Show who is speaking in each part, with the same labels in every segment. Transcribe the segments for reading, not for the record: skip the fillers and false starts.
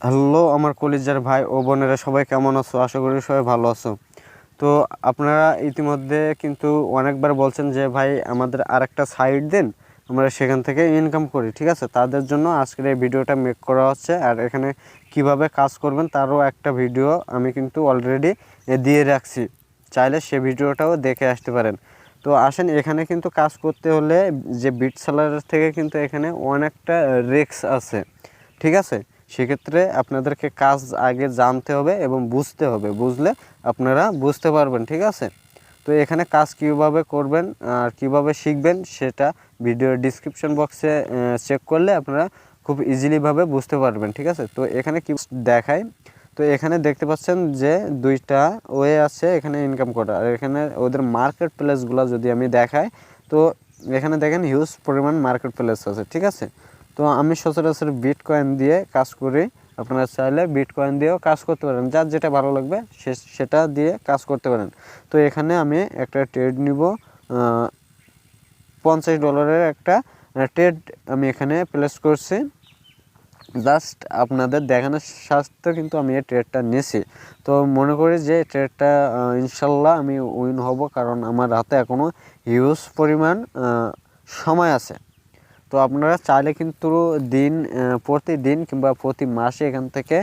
Speaker 1: Hello আমার কলিজার ভাই ও বোনেরা, সবাই কেমন আছো? আশা করি সবাই ভালো আছো। তো আপনারা ইতিমধ্যে কিন্তু অনেকবার বলছেন যে ভাই আমাদের আরেকটা সাইট দেন, আমরা সেখান থেকে ইনকাম করি। ঠিক আছে, তাদের জন্য আজকের এই ভিডিওটা মেক করা হচ্ছে। আর এখানে কিভাবে কাজ করবেন তারও একটা ভিডিও আমি কিন্তু অলরেডি দিয়ে রাখছি, চাইলে সে ভিডিওটাও দেখে আসতে পারেন। তো আসেন, এখানে কিন্তু কাজ করতে হলে যে বিট সেলারের থেকে কিন্তু এখানে অনেকটা রিস্ক আছে। ঠিক আছে, সেক্ষেত্রে আপনাদেরকে কাজ আগে জানতে হবে এবং বুঝতে হবে, বুঝলে আপনারা বুঝতে পারবেন। ঠিক আছে, তো এখানে কাজ কীভাবে করবেন আর কীভাবে শিখবেন সেটা ভিডিওর ডিসক্রিপশন বক্সে চেক করলে আপনারা খুব ইজিলিভাবে বুঝতে পারবেন। ঠিক আছে, তো এখানে কি দেখায়, তো এখানে দেখতে পাচ্ছেন যে দুইটা ওয়ে আছে এখানে ইনকাম করা। আর এখানে ওদের মার্কেট প্লেসগুলো যদি আমি দেখাই, তো এখানে দেখেন হিউজ পরিমাণ মার্কেট প্লেস আছে। ঠিক আছে, তো আমি সচরাচর বিটকয়েন দিয়ে কাজ করি, আপনারা চাইলে বিটকয়েন দিয়েও কাজ করতে পারেন, যার যেটা ভালো লাগবে সেটা দিয়ে কাজ করতে পারেন। তো এখানে আমি একটা ট্রেড নিব, $50 একটা ট্রেড আমি এখানে প্লেস করছি। জাস্ট আপনাদের দেখানোর স্বার্থে কিন্তু আমি এই ট্রেডটা নিয়েছি। তো মনে করি যে ট্রেডটা ইনশাল্লাহ আমি উইন হব, কারণ আমার হাতে এখনও হিউজ পরিমাণ সময় আছে। তো আপনারা চাইলে কিন্তু প্রতিদিন কিংবা প্রতি মাসে এখান থেকে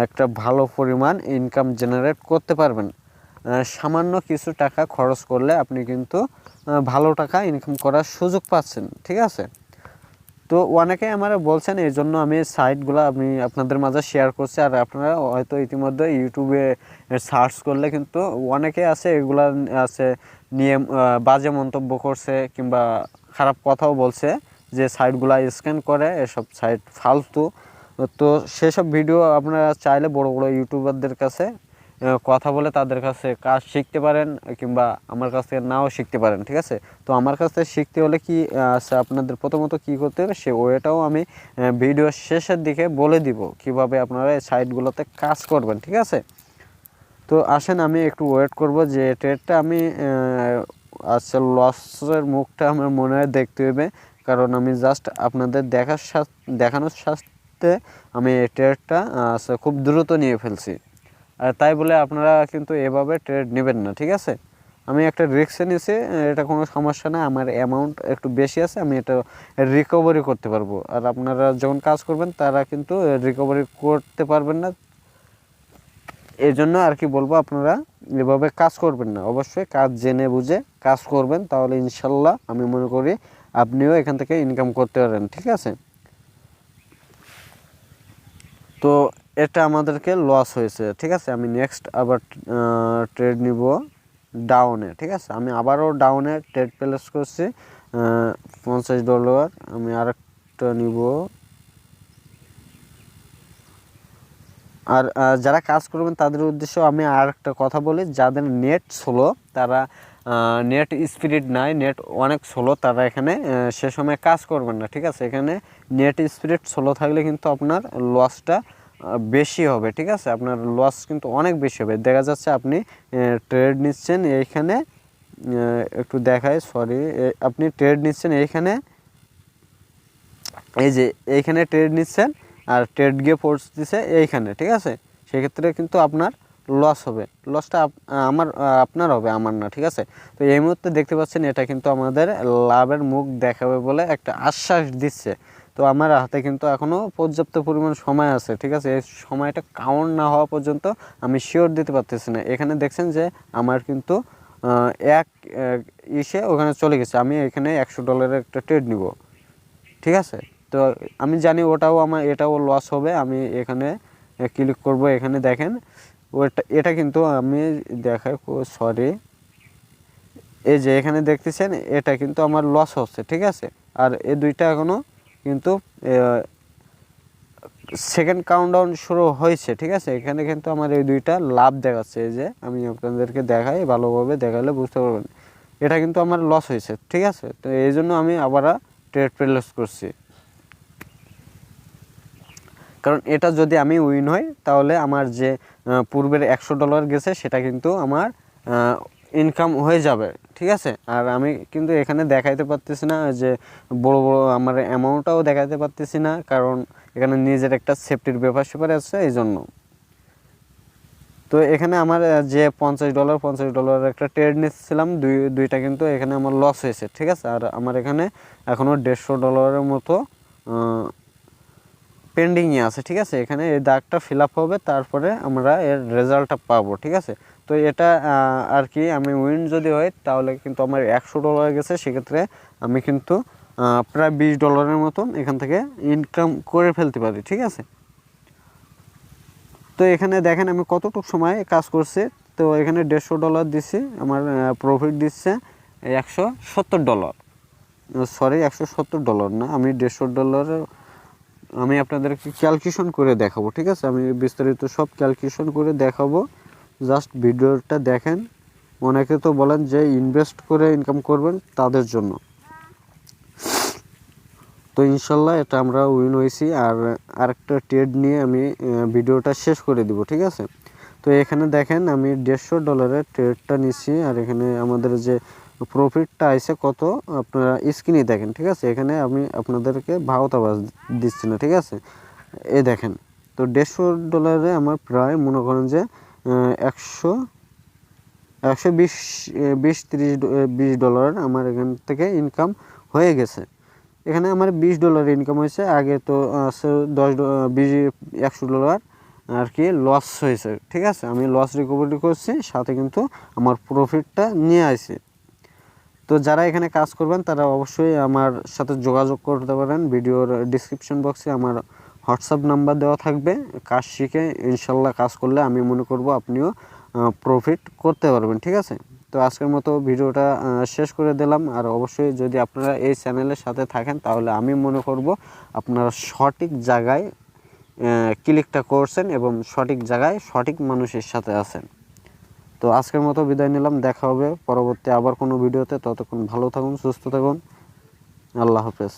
Speaker 1: একটা ভালো পরিমাণ ইনকাম জেনারেট করতে পারবেন। সামান্য কিছু টাকা খরচ করলে আপনি কিন্তু ভালো টাকা ইনকাম করার সুযোগ পাচ্ছেন। ঠিক আছে, তো অনেকে আমার বলছেন, এই জন্য আমি সাইটগুলো আমি আপনাদের মাঝে শেয়ার করছি। আর আপনারা হয়তো ইতিমধ্যে ইউটিউবে সার্চ করলে কিন্তু অনেকে আছে এগুলা আছে নিয়ে বাজে মন্তব্য করছে কিংবা খারাপ কথাও বলছে যে সাইটগুলো স্ক্যান করে, এসব সাইট ফালতু। তো সেসব ভিডিও আপনারা চাইলে বড় বড় ইউটিউবারদের কাছে কথা বলে তাদের কাছে কাজ শিখতে পারেন, কিংবা আমার কাছ থেকে নাও শিখতে পারেন। ঠিক আছে, তো আমার কাছ থেকে শিখতে হলে কি আছে, আপনাদের প্রথমত কি করতে হবে সে ওয়েটাও আমি ভিডিও শেষের দিকে বলে দিব, কিভাবে আপনারা এই সাইটগুলোতে কাজ করবেন। ঠিক আছে, তো আসেন আমি একটু ওয়েট করব যে ট্রেডটা আমি আচ্ছা লসের মুখটা আমার মনে হয় দেখতে হবে, কারণ আমি জাস্ট আপনাদের দেখানোর স্বার্থে আমি এই ট্রেডটা খুব দ্রুত নিয়ে ফেলছি। আর তাই বলে আপনারা কিন্তু এভাবে ট্রেড নেবেন না। ঠিক আছে, আমি একটা রিস্ক নিয়েছি, এটা কোনো সমস্যা না, আমার অ্যামাউন্ট একটু বেশি আছে, আমি এটা রিকভারি করতে পারবো। আর আপনারা যখন কাজ করবেন তারা কিন্তু রিকভারি করতে পারবেন না, এই জন্য আর কি বলবো, আপনারা এভাবে কাজ করবেন না, অবশ্যই কাজ জেনে বুঝে কাজ করবেন, তাহলে ইনশাল্লাহ আমি মনে করি আপনিও এখান থেকে ইনকাম করতে পারেন। ঠিক আছে, তো এটা আমাদেরকে লস হয়েছে। ঠিক আছে, আমি নেক্সট আবার ট্রেড নিব ডাউনে। ঠিক আছে, আমি আবারও ডাউনে ট্রেড প্লেস করছি $50। আমি আরেকটা নিব। আর যারা কাজ করবেন তাদের উদ্দেশ্য আমি আর একটা কথা বলি, যাদের নেট স্লো, তারা নেট স্পিড নাই, নেট অনেক স্লো, তারা এখানে সে সময় কাজ করবেন না। ঠিক আছে, এখানে নেট স্পিড স্লো থাকলে কিন্তু আপনার লসটা বেশি হবে। ঠিক আছে, আপনার লস কিন্তু অনেক বেশি হবে। দেখা যাচ্ছে আপনি ট্রেড নিচ্ছেন এইখানে, একটু দেখাই, সরি, আপনি ট্রেড নিচ্ছেন এইখানে, এই যে এইখানে ট্রেড নিচ্ছেন আর ট্রেড গিয়ে পড়তেছে এইখানে। ঠিক আছে, সেক্ষেত্রে কিন্তু আপনার লস হবে, লসটা আপনার হবে, আমার না। ঠিক আছে, তো এই মুহূর্তে দেখতে পাচ্ছেন এটা কিন্তু আমাদের লাভের মুখ দেখাবে বলে একটা আশ্বাস দিচ্ছে। তো আমার হাতে কিন্তু এখনও পর্যাপ্ত পরিমাণ সময় আছে। ঠিক আছে, এই সময়টা কাউন্ট না হওয়া পর্যন্ত আমি শিওর দিতে পারতেছি না। এখানে দেখছেন যে আমার কিন্তু এক ওখানে চলে গেছে, আমি এখানে $100 একটা ট্রেড নিব। ঠিক আছে, তো আমি জানি ওটাও আমার, এটাও লস হবে। আমি এখানে ক্লিক করব, এখানে দেখেন এটা কিন্তু আমি দেখাই, সরি, এই যে এখানে দেখতেছেন এটা কিন্তু আমার লস হচ্ছে। ঠিক আছে, আর এই দুইটা এখনও কিন্তু সেকেন্ড কাউন্টডাউন শুরু হয়েছে। ঠিক আছে, এখানে কিন্তু আমার এই দুইটা লাভ দেখাচ্ছে, এই যে আমি আপনাদেরকে দেখাই, ভালোভাবে দেখালে বুঝতে পারবেন এটা কিন্তু আমার লস হয়েছে। ঠিক আছে, তো এই জন্য আমি আবার ট্রেড প্লেস করছি, কারণ এটা যদি আমি উইন হই তাহলে আমার যে পূর্বের $100 গেছে সেটা কিন্তু আমার ইনকাম হয়ে যাবে। ঠিক ঠিক আছে। আর আমি কিন্তু এখানে দেখাইতে পারতেছি না যে বড় বড় আমার অ্যামাউন্টটাও দেখাইতে পারতেছি না, কারণ এখানে নিজের একটা সেফটির ব্যাপার স্যাপার আছে এই জন্য। তো এখানে আমার যে $50 একটা ট্রেড নিচ্ছিলাম, দুইটা কিন্তু এখানে আমার লস হয়েছে, ঠিক আছে। আর আমার এখানে এখনও $150 মতো পেন্ডিংয়ে আছে, ঠিক আছে। এখানে এই দাগটা ফিল আপ হবে, তারপরে আমরা এর রেজাল্টটা পাবো, ঠিক আছে। তো এটা আর কি, আমি উইন যদি হয় তাহলে কিন্তু আমার $100 গেছে, সেক্ষেত্রে আমি কিন্তু প্রায় $20 মতো এখান থেকে ইনকাম করে ফেলতে পারি, ঠিক আছে। তো এখানে দেখেন আমি কতটুকু সময় কাজ করছি। তো এখানে $150 দিচ্ছি, আমার প্রফিট দিচ্ছে $170, সরি $170 না, আমি $150 আমি আপনাদেরকে ক্যালকুলেশন করে দেখাবো, ঠিক আছে। আমি বিস্তারিত সব ক্যালকুলেশন করে দেখাবো, জাস্ট ভিডিওটা দেখেন। অনেকে তো বলেন যে ইনভেস্ট করে ইনকাম করবেন, তাদের জন্য। তো ইনশাল্লাহ এটা আমরা উইন হয়েছি। আর আরেকটা ট্রেড নিয়ে আমি ভিডিওটা শেষ করে দিব, ঠিক আছে। তো এখানে দেখেন আমি $150 ট্রেডটা নিচ্ছি, আর এখানে আমাদের যে প্রফিটটা আইছে কত আপনারা স্ক্রিনে দেখেন, ঠিক আছে। এখানে আমি আপনাদেরকে ভাওতাবাজ দিচ্ছি না, ঠিক আছে। এই দেখেন, তো $150 আমার প্রায় মনে করেন যে 120-30 আমার এখান থেকে ইনকাম হয়ে গেছে। এখানে আমার $20 ইনকাম হয়েছে, আগে তো $100 আর কি লস হয়েছে, ঠিক আছে। আমি লস রিকভারি করছি, সাথে কিন্তু আমার প্রফিটটা নিয়ে আসি। তো যারা এখানে কাজ করবেন তারা অবশ্যই আমার সাথে যোগাযোগ করতে পারেন। ভিডিওর ডিসক্রিপশন বক্সে আমার হোয়াটসঅ্যাপ নাম্বার দেওয়া থাকবে। কাজ শিখে ইনশাল্লাহ কাজ করলে আমি মনে করব আপনিও প্রফিট করতে পারবেন, ঠিক আছে। তো আজকের মতো ভিডিওটা শেষ করে দিলাম। আর অবশ্যই যদি আপনারা এই চ্যানেলের সাথে থাকেন তাহলে আমি মনে করব আপনারা সঠিক জায়গায় ক্লিকটা করছেন এবং সঠিক জায়গায় সঠিক মানুষের সাথে আছেন। তো আজকের মতো বিদায় নিলাম, দেখা হবে পরবর্তী আবার কোনো ভিডিওতে। ততক্ষণ ভালো থাকুন, সুস্থ থাকুন, আল্লাহ হাফেজ।